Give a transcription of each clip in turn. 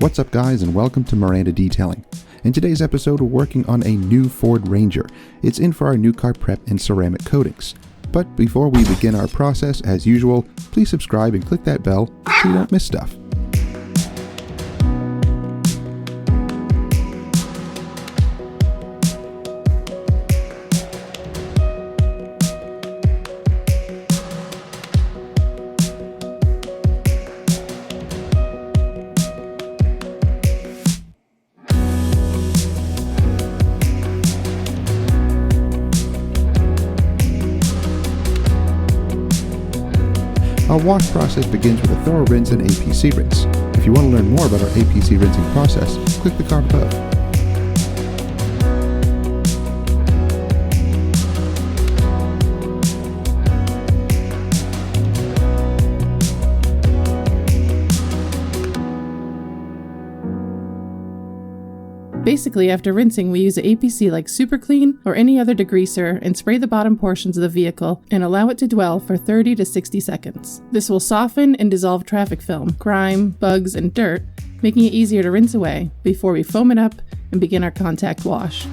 What's up guys, and welcome to Miranda Detailing. In today's episode, we're working on a new Ford Ranger. It's in for our new car prep and ceramic coatings. But before we begin our process, as usual, please subscribe and click that bell so you don't miss stuff. Our wash process begins with a thorough rinse and APC rinse. If you want to learn more about our APC rinsing process, click the card above. Basically, after rinsing, we use an APC like Super Clean or any other degreaser and spray the bottom portions of the vehicle and allow it to dwell for 30 to 60 seconds. This will soften and dissolve traffic film, grime, bugs, and dirt, making it easier to rinse away before we foam it up and begin our contact wash.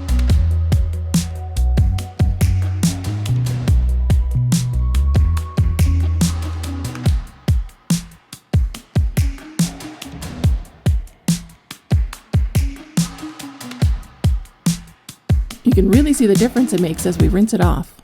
You can really see the difference it makes as we rinse it off.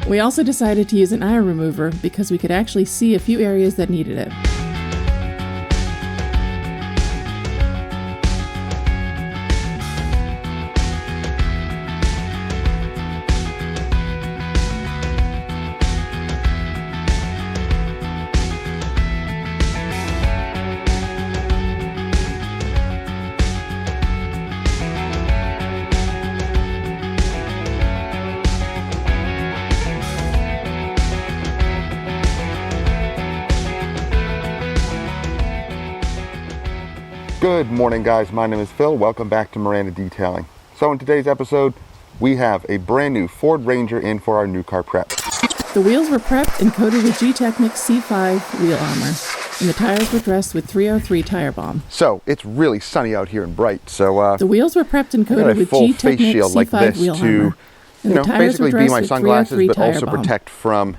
We also decided to use an eye remover because we could actually see a few areas that needed it. Good morning, guys. My name is Phil. Welcome back to Miranda Detailing. So in today's episode, we have a brand new Ford Ranger in for our new car prep. The wheels were prepped and coated with Gtechniq C5 wheel armor, and the tires were dressed with 303 tire balm. So it's really sunny out here and bright. So the wheels were prepped and coated with Gtechniq C5 like this wheel to, armor, and the tires basically were be dressed my with sunglasses, 303 but tire also balm. protect from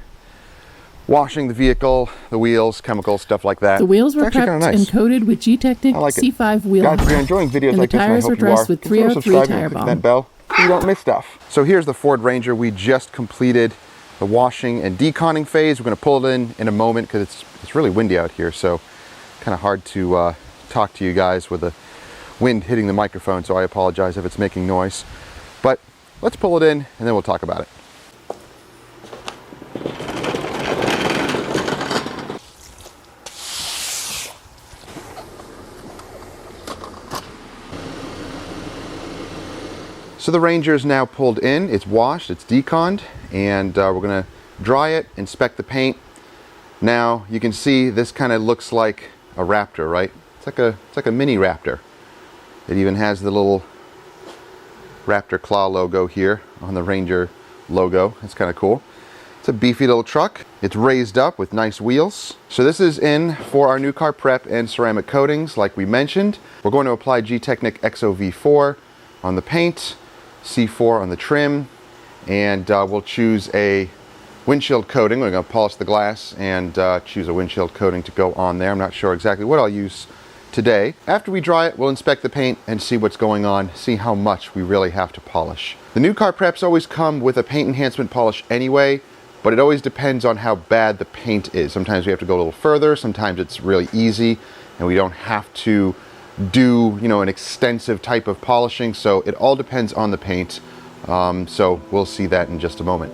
washing the vehicle, the wheels, chemicals, stuff like that. The wheels were It's actually prepped kinda nice. and coated with Gtechniq C5 wheel Guys, armor. if you're enjoying videos and like the this, and I tires hope were you are, dressed with consider 303 subscribing tire and click balm. that bell so you don't miss stuff. So here's the Ford Ranger. We just completed the washing and deconning phase. We're going to pull it in a moment because it's really windy out here, so kind of hard to talk to you guys with the wind hitting the microphone, so I apologize if it's making noise. But let's pull it in and then we'll talk about it. So the Ranger is now pulled in, it's washed, it's deconned, and we're gonna dry it, inspect the paint. Now you can see this kind of looks like a Raptor, right? It's like a mini Raptor. It even has the little Raptor claw logo here on the Ranger logo. It's kind of cool. It's a beefy little truck. It's raised up with nice wheels. So this is in for our new car prep and ceramic coatings, like we mentioned. We're going to apply Gtechniq XOV4 on the paint, C4 on the trim, and we'll choose a windshield coating. We're going to polish the glass and choose a windshield coating to go on there. I'm not sure exactly what I'll use today. After we dry it, we'll inspect the paint and see what's going on, see how much we really have to polish. The new car preps always come with a paint enhancement polish anyway, but it always depends on how bad the paint is. Sometimes we have to go a little further, sometimes it's really easy and we don't have to do, an extensive type of polishing, so it all depends on the paint. So we'll see that in just a moment.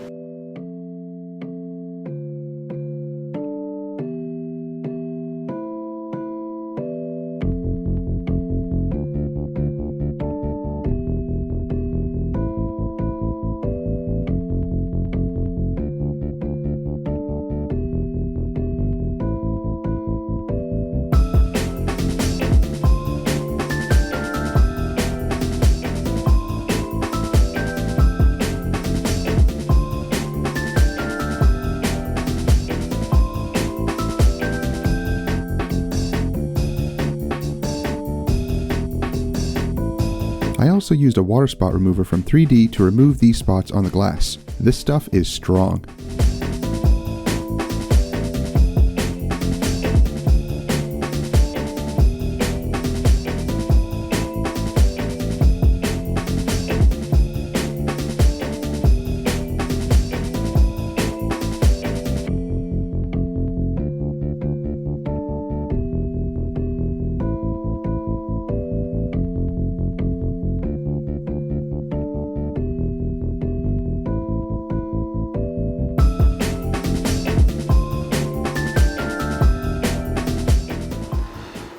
I also used a water spot remover from 3D to remove these spots on the glass. This stuff is strong.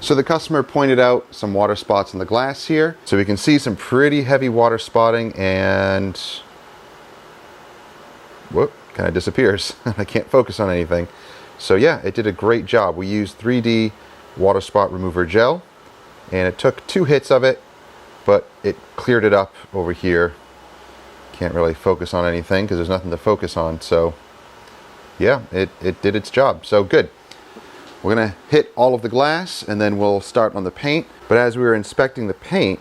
So the customer pointed out some water spots in the glass here. So we can see some pretty heavy water spotting, and whoop, kind of disappears. I can't focus on anything. So yeah, it did a great job. We used 3D water spot remover gel, and it took 2 hits of it, but it cleared it up over here. Can't really focus on anything because there's nothing to focus on. So yeah, it did its job. So good. We're gonna hit all of the glass and then we'll start on the paint. But as we were inspecting the paint,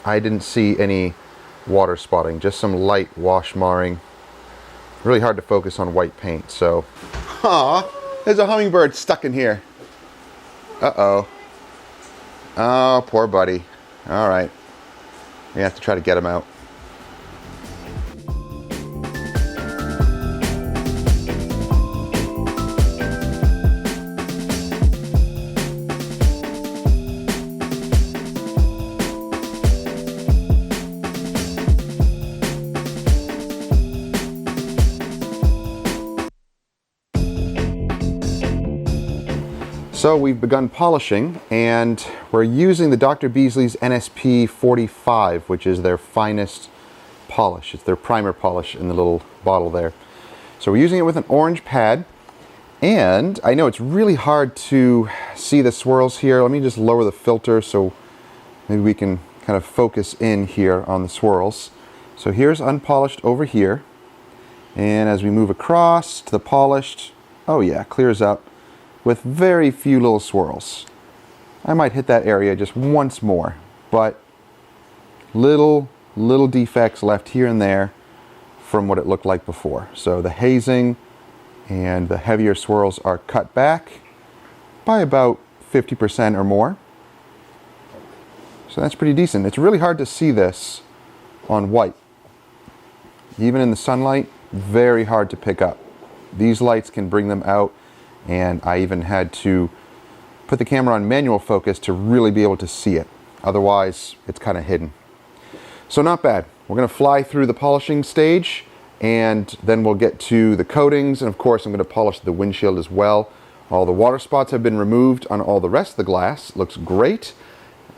I didn't see any water spotting, just some light wash marring. Really hard to focus on white paint, so. Aw, there's a hummingbird stuck in here. Uh-oh. Oh, poor buddy. All right, we have to try to get him out. So we've begun polishing, and we're using the Dr. Beasley's NSP 45, which is their finest polish. It's their primer polish in the little bottle there. So we're using it with an orange pad, And I know it's really hard to see the swirls here. Let me just lower the filter so maybe we can kind of focus in here on the swirls. So here's unpolished over here. And as we move across to the polished, oh yeah, clears up with very few little swirls. I might hit that area just once more, but little defects left here and there from what it looked like before. So the hazing and the heavier swirls are cut back by about 50% or more. So that's pretty decent. It's really hard to see this on white. Even in the sunlight, very hard to pick up. These lights can bring them out, and I even had to put the camera on manual focus to really be able to see it. Otherwise, it's kind of hidden. So not bad. We're going to fly through the polishing stage, and then we'll get to the coatings, and of course I'm going to polish the windshield as well. All the water spots have been removed on all the rest of the glass. Looks great.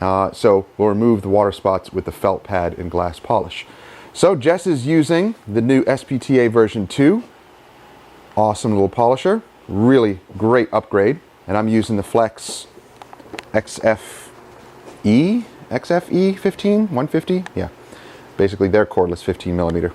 So we'll remove the water spots with the felt pad and glass polish. So Jess is using the new SPTA version 2. Awesome little polisher. Really great upgrade. And I'm using the Flex XFE 15, 150? Yeah. Basically their cordless 15mm.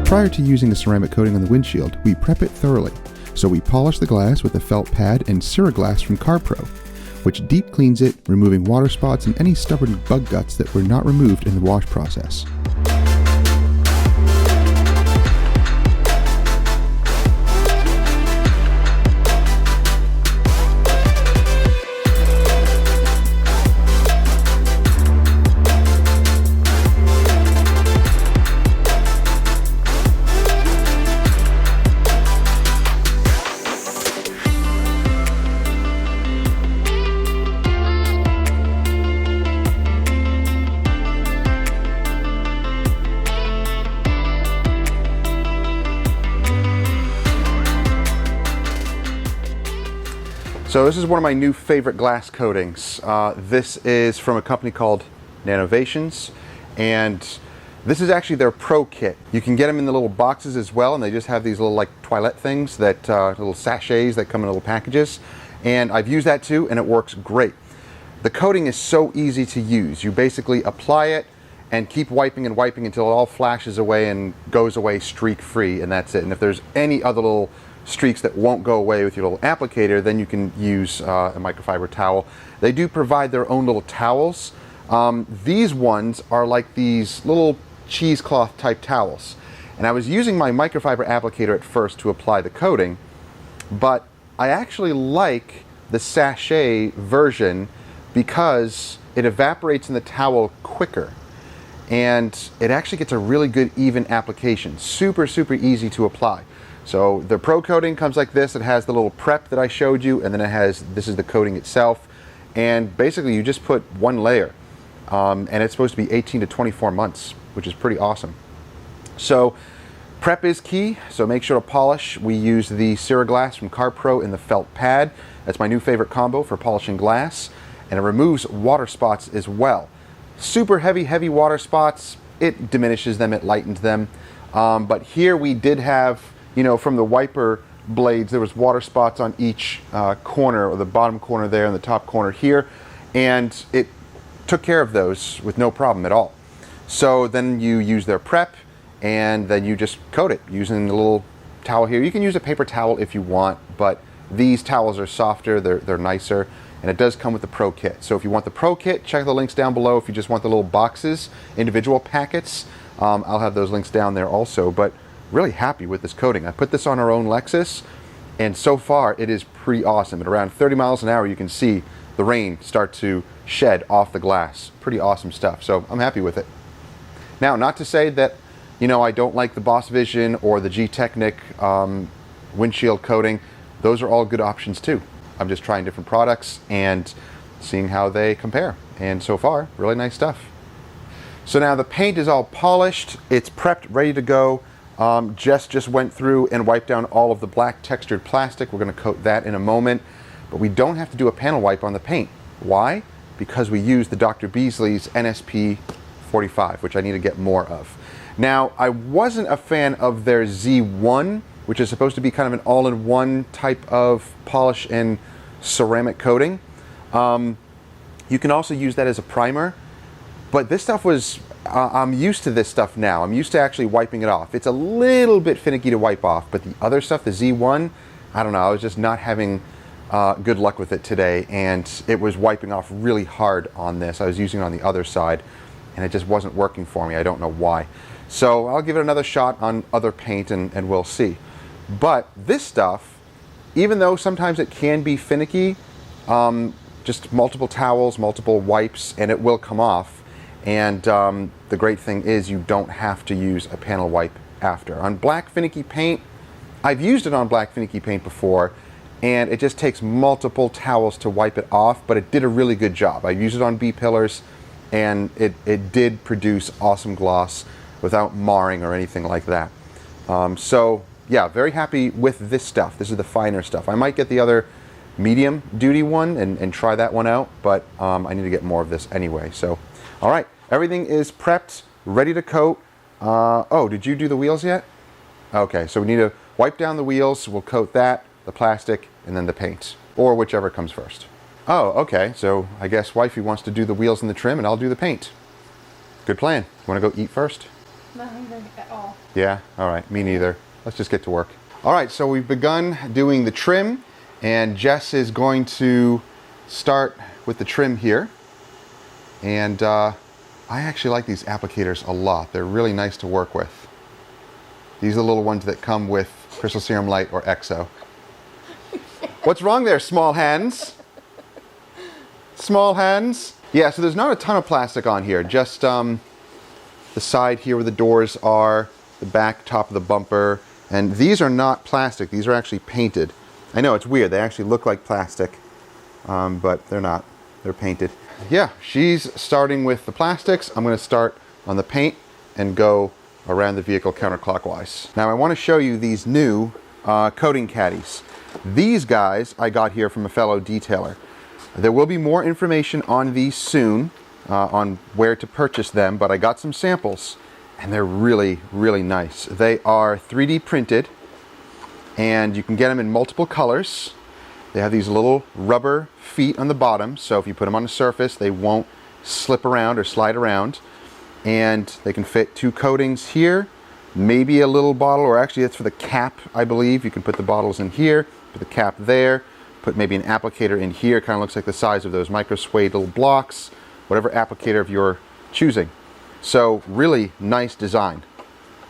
Prior to using the ceramic coating on the windshield, we prep it thoroughly. So we polish the glass with a felt pad and Ceraglass from CarPro, which deep cleans it, removing water spots and any stubborn bug guts that were not removed in the wash process. So this is one of my new favorite glass coatings. This is from a company called Nanovations, and this is actually their Pro Kit. You can get them in the little boxes as well, and they just have these little like toilet things, that little sachets that come in little packages. And I've used that too, and it works great. The coating is so easy to use. You basically apply it and keep wiping and wiping until it all flashes away and goes away streak free, and that's it. And if there's any other little streaks that won't go away with your little applicator, then you can use a microfiber towel. They do provide their own little towels. These ones are like these little cheesecloth type towels. And I was using my microfiber applicator at first to apply the coating, but I actually like the sachet version because it evaporates in the towel quicker. And it actually gets a really good even application. Super, super easy to apply. So the Pro coating comes like this. It has the little prep that I showed you, and then this is the coating itself. And basically you just put one layer, and it's supposed to be 18 to 24 months, which is pretty awesome. So prep is key, so make sure to polish. We use the Ceraglass from CarPro in the felt pad. That's my new favorite combo for polishing glass, and it removes water spots as well. Super heavy water spots, it diminishes them, it lightens them. But here we did have, from the wiper blades, there was water spots on each corner, or the bottom corner there and the top corner here, and it took care of those with no problem at all. So then you use their prep, and then you just coat it using the little towel here. You can use a paper towel if you want, but these towels are softer, they're nicer, and it does come with the Pro kit. So if you want the Pro kit, check the links down below. If you just want the little boxes, individual packets, I'll have those links down there also. But really happy with this coating. I put this on our own Lexus, and so far it is pretty awesome. At around 30 miles an hour, you can see the rain start to shed off the glass. Pretty awesome stuff, so I'm happy with it. Now, not to say that, I don't like the Boss Vision or the Gtechniq windshield coating. Those are all good options too. I'm just trying different products and seeing how they compare. And so far, really nice stuff. So now the paint is all polished. It's prepped, ready to go. Jess just went through and wiped down all of the black textured plastic. We're going to coat that in a moment. But we don't have to do a panel wipe on the paint. Why? Because we use the Dr. Beasley's NSP 45, which I need to get more of. Now, I wasn't a fan of their Z1, which is supposed to be kind of an all-in-one type of polish and ceramic coating. You can also use that as a primer, but this stuff was, I'm used to this stuff now. I'm used to actually wiping it off. It's a little bit finicky to wipe off, but the other stuff, the Z1, I don't know, I was just not having good luck with it today, and it was wiping off really hard on this. I was using it on the other side, and it just wasn't working for me. I don't know why. So I'll give it another shot on other paint, and we'll see. But this stuff, even though sometimes it can be finicky, just multiple towels, multiple wipes, and it will come off. And the great thing is you don't have to use a panel wipe after. On black finicky paint, I've used it on black finicky paint before, and it just takes multiple towels to wipe it off, but it did a really good job. I used it on B-pillars, and it did produce awesome gloss without marring or anything like that. So yeah, very happy with this stuff. This is the finer stuff. I might get the other medium duty one and try that one out, but I need to get more of this anyway. So, all right, everything is prepped, ready to coat. Oh, did you do the wheels yet? Okay, so we need to wipe down the wheels. We'll coat that, the plastic, and then the paint, or whichever comes first. Oh, okay, so I guess wifey wants to do the wheels and the trim, and I'll do the paint. Good plan. You want to go eat first? Not hungry at all. Yeah, all right, me neither. Let's just get to work. All right, so we've begun doing the trim, and Jess is going to start with the trim here. And I actually like these applicators a lot. They're really nice to work with. These are the little ones that come with Crystal Serum Light or EXO. What's wrong there, small hands? Small hands? Yeah, so there's not a ton of plastic on here, just the side here where the doors are, the back top of the bumper, and these are not plastic, these are actually painted. I know, it's weird, they actually look like plastic, but they're not, they're painted. Yeah, she's starting with the plastics. I'm going to start on the paint and go around the vehicle counterclockwise. Now I want to show you these new coating caddies. These guys I got here from a fellow detailer. There will be more information on these soon, on where to purchase them, but I got some samples and they're really, really nice. They are 3D printed and you can get them in multiple colors. They have these little rubber feet on the bottom, so if you put them on a surface, they won't slip around or slide around. And they can fit 2 coatings here, maybe a little bottle, or actually that's for the cap, I believe. You can put the bottles in here, put the cap there, put maybe an applicator in here. Kind of looks like the size of those micro suede little blocks, whatever applicator of your choosing. So really nice design.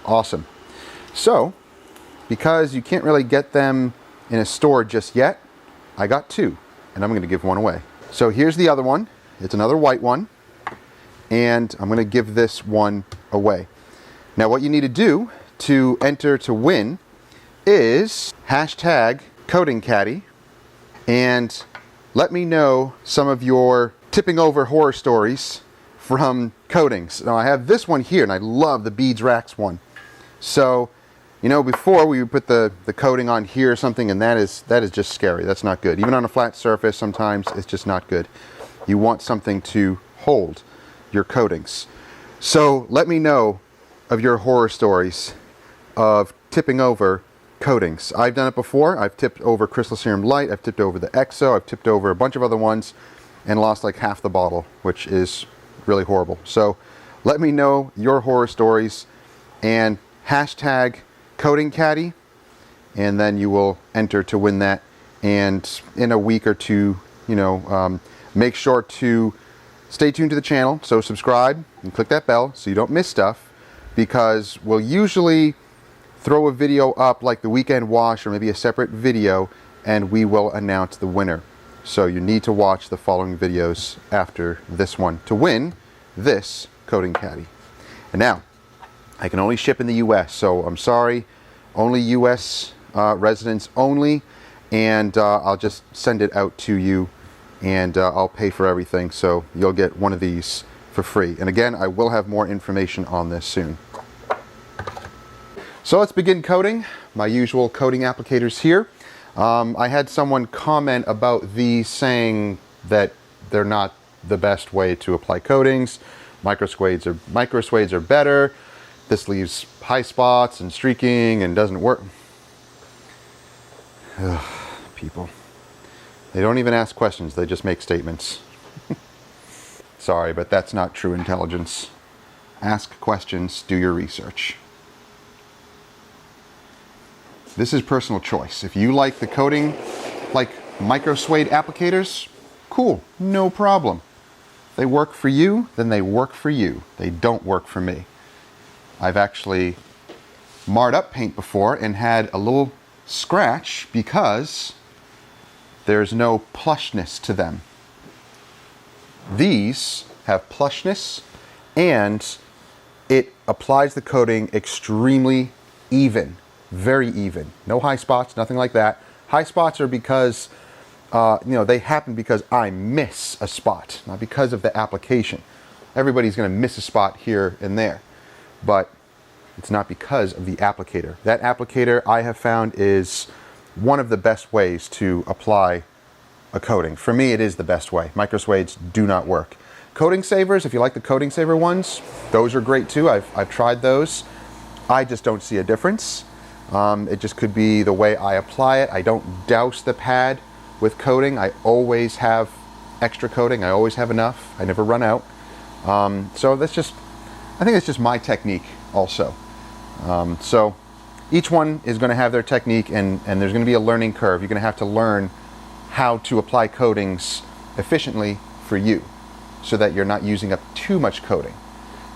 Awesome. So, because you can't really get them in a store just yet, I got 2, and I'm going to give one away. So here's the other one. It's another white one, and I'm going to give this one away. Now what you need to do to enter to win is hashtag Coating Caddy, and let me know some of your tipping over horror stories from coatings. Now I have this one here, and I love the beads racks one. So, you know, before we would put the coating on here or something, and that is just scary. That's not good. Even on a flat surface, sometimes it's just not good. You want something to hold your coatings. So let me know of your horror stories of tipping over coatings. I've done it before. I've tipped over Crystal Serum Light, I've tipped over the EXO, I've tipped over a bunch of other ones and lost like half the bottle, which is really horrible. So let me know your horror stories and hashtag Coating Caddy, and then you will enter to win that. And in a week or two, you know, make sure to stay tuned to the channel. So subscribe and click that bell so you don't miss stuff, because we'll usually throw a video up like the weekend wash or maybe a separate video, and we will announce the winner. So you need to watch the following videos after this one to win this Coating Caddy. And now, I can only ship in the US, so I'm sorry, only US residents only, and I'll just send it out to you, and I'll pay for everything, so you'll get one of these for free. And again, I will have more information on this soon. So let's begin coating. My usual coating applicators here. I had someone comment about these saying that they're not the best way to apply coatings. Microswades are better. This leaves high spots and streaking and doesn't work. Ugh, people. They don't even ask questions, they just make statements. Sorry, but that's not true intelligence. Ask questions, do your research. This is personal choice. If you like the coating, like microswade applicators, cool, no problem. If they work for you, then they work for you. They don't work for me. I've actually marred up paint before and had a little scratch because there's no plushness to them. These have plushness, and it applies the coating extremely even. Very even. No high spots, nothing like that. High spots are because, they happen because I miss a spot, not because of the application. Everybody's going to miss a spot here and there, but it's not because of the applicator. That applicator, I have found, is one of the best ways to apply a coating. For me, it is the best way. Microswades do not work. Coating savers, if you like the coating saver ones, those are great too. I've tried those. I just don't see a difference. It just could be the way I apply it. I don't douse the pad with coating. I always have extra coating. I always have enough. I never run out. So I think that's just my technique also. So each one is going to have their technique, and there's going to be a learning curve. You're going to have to learn how to apply coatings efficiently for you so that you're not using up too much coating.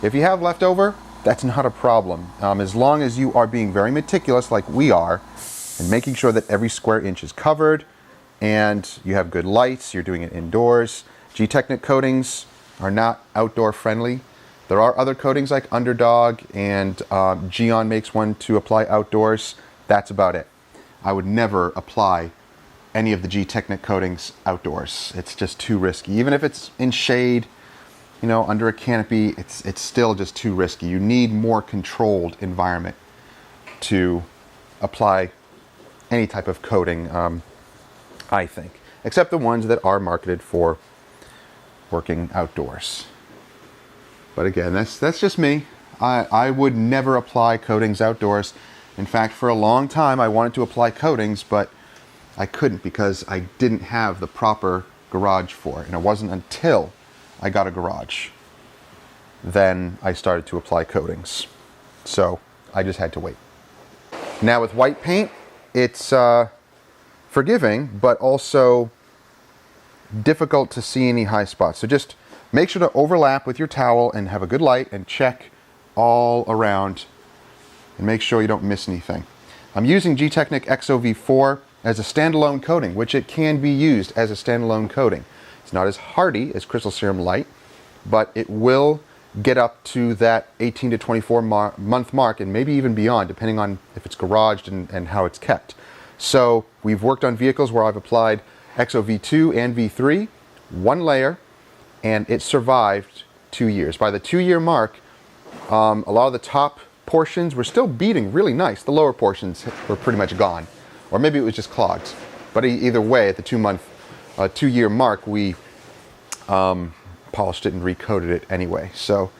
If you have leftover, that's not a problem. As long as you are being very meticulous like we are and making sure that every square inch is covered and you have good lights, you're doing it indoors. Gtechniq coatings are not outdoor friendly. There are other coatings like Underdog, and Geon makes one to apply outdoors. That's about it. I would never apply any of the Gtechniq coatings outdoors. It's just too risky. Even if it's in shade, under a canopy, it's still just too risky. You need more controlled environment to apply any type of coating, I think, except the ones that are marketed for working outdoors. But again, that's just me. I would never apply coatings outdoors. In fact, for a long time, I wanted to apply coatings, but I couldn't because I didn't have the proper garage for it. And it wasn't until I got a garage then I started to apply coatings. So I just had to wait. Now with white paint, it's forgiving, but also difficult to see any high spots. So just make sure to overlap with your towel and have a good light and check all around and make sure you don't miss anything. I'm using Gtechniq XOV4 as a standalone coating, which it can be used as a standalone coating. It's not as hardy as Crystal Serum Light, but it will get up to that 18 to 24 month mark, and maybe even beyond, depending on if it's garaged and how it's kept. So we've worked on vehicles where I've applied EXO V2 and V3, one layer, and it survived 2 years. By the 2-year mark, a lot of the top portions were still beating really nice. The lower portions were pretty much gone, or maybe it was just clogs. But either way, at the 2-year mark, we polished it and recoated it anyway. So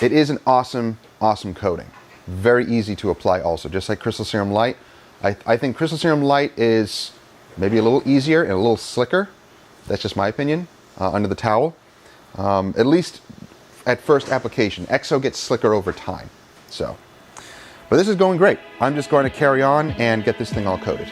it is an awesome, awesome coating. Very easy to apply also, just like Crystal Serum Light. I think Crystal Serum Light is maybe a little easier and a little slicker. That's just my opinion, under the towel. At least at first application. EXO gets slicker over time. So, but this is going great. I'm just going to carry on and get this thing all coated.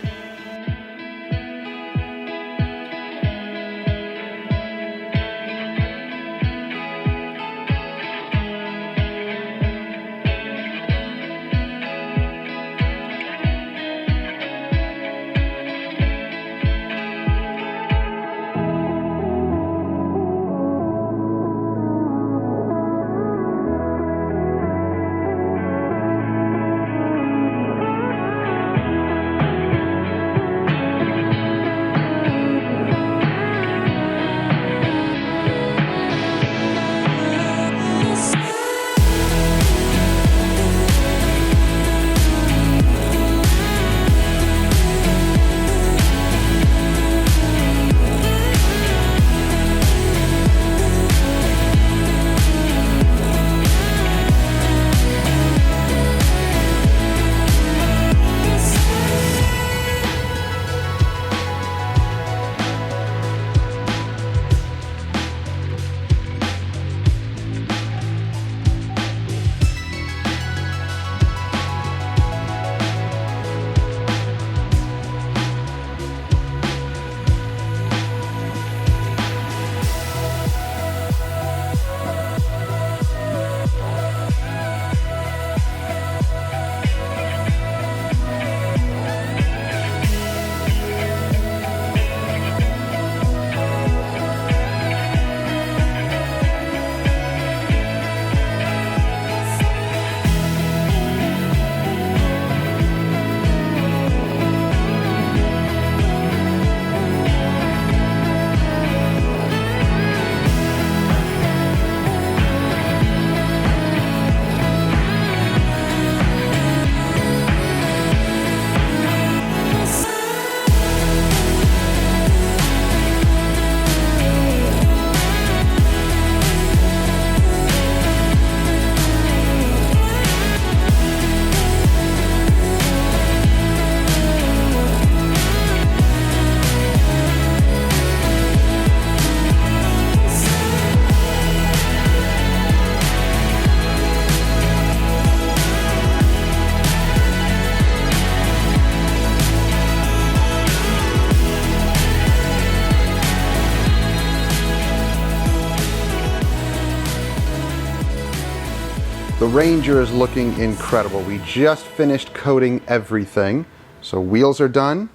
The Ranger is looking incredible. We just finished coating everything. So wheels are done,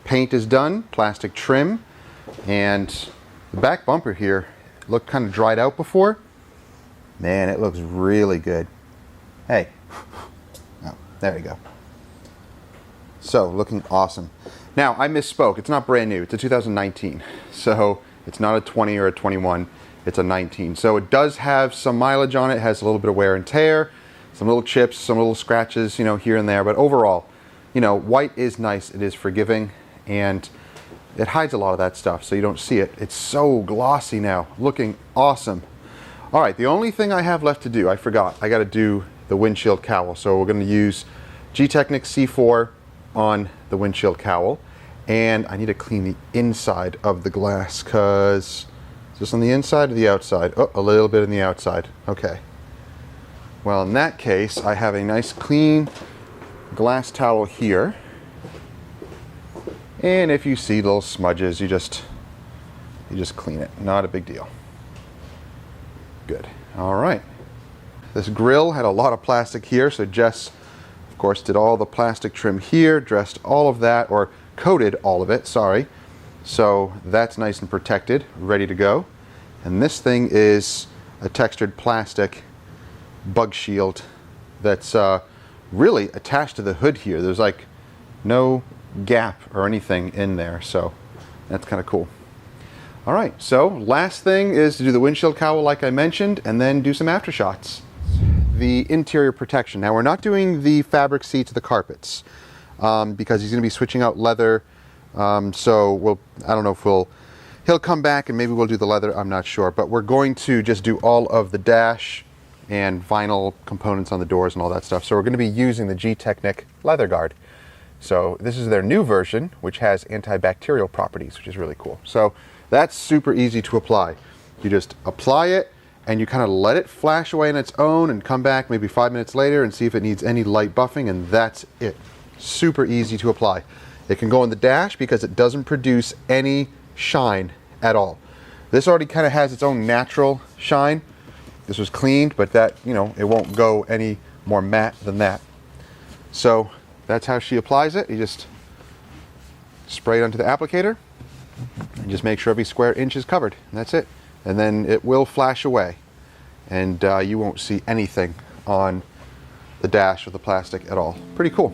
paint is done, plastic trim, and the back bumper here looked kind of dried out before. Man, it looks really good. Hey, oh, there we go. So, looking awesome. Now, I misspoke. It's not brand new. It's a 2019. So, it's not a 20 or a 21. It's a 19. So, it does have some mileage on it. It has a little bit of wear and tear, some little chips, some little scratches, you know, here and there. But overall, you know, white is nice. It is forgiving, and it hides a lot of that stuff, so you don't see it. It's so glossy now. Looking awesome. All right, the only thing I have left to do, I forgot. I got to do the windshield cowl. So, we're going to use Gtechniq C4 on the windshield cowl, and I need to clean the inside of the glass, because is this on the inside or the outside? Oh, a little bit on the outside. Okay. Well, in that case, I have a nice clean glass towel here, and if you see little smudges, you just clean it. Not a big deal. Good. All right. This grill had a lot of plastic here, so Jess, of course, did all the plastic trim here, dressed all of that, or coated all of it, sorry. So that's nice and protected, ready to go. And this thing is a textured plastic bug shield that's really attached to the hood here. There's like no gap or anything in there, so that's kind of cool. All right, so last thing is to do the windshield cowl like I mentioned, and then do some aftershots. The interior protection. Now we're not doing the fabric seats of the carpets because he's going to be switching out leather. So I don't know if he'll come back and maybe we'll do the leather, I'm not sure. But we're going to just do all of the dash and vinyl components on the doors and all that stuff. So we're going to be using the Gtechniq leather guard. So this is their new version, which has antibacterial properties, which is really cool. So that's super easy to apply. You just apply it and you kind of let it flash away on its own and come back maybe 5 minutes later and see if it needs any light buffing, and that's it. Super easy to apply. It can go in the dash because it doesn't produce any shine at all. This already kind of has its own natural shine. This was cleaned, but that, you know, it won't go any more matte than that. So that's how she applies it. You just spray it onto the applicator and just make sure every square inch is covered, and that's it. And then it will flash away and you won't see anything on the dash of the plastic at all. Pretty cool.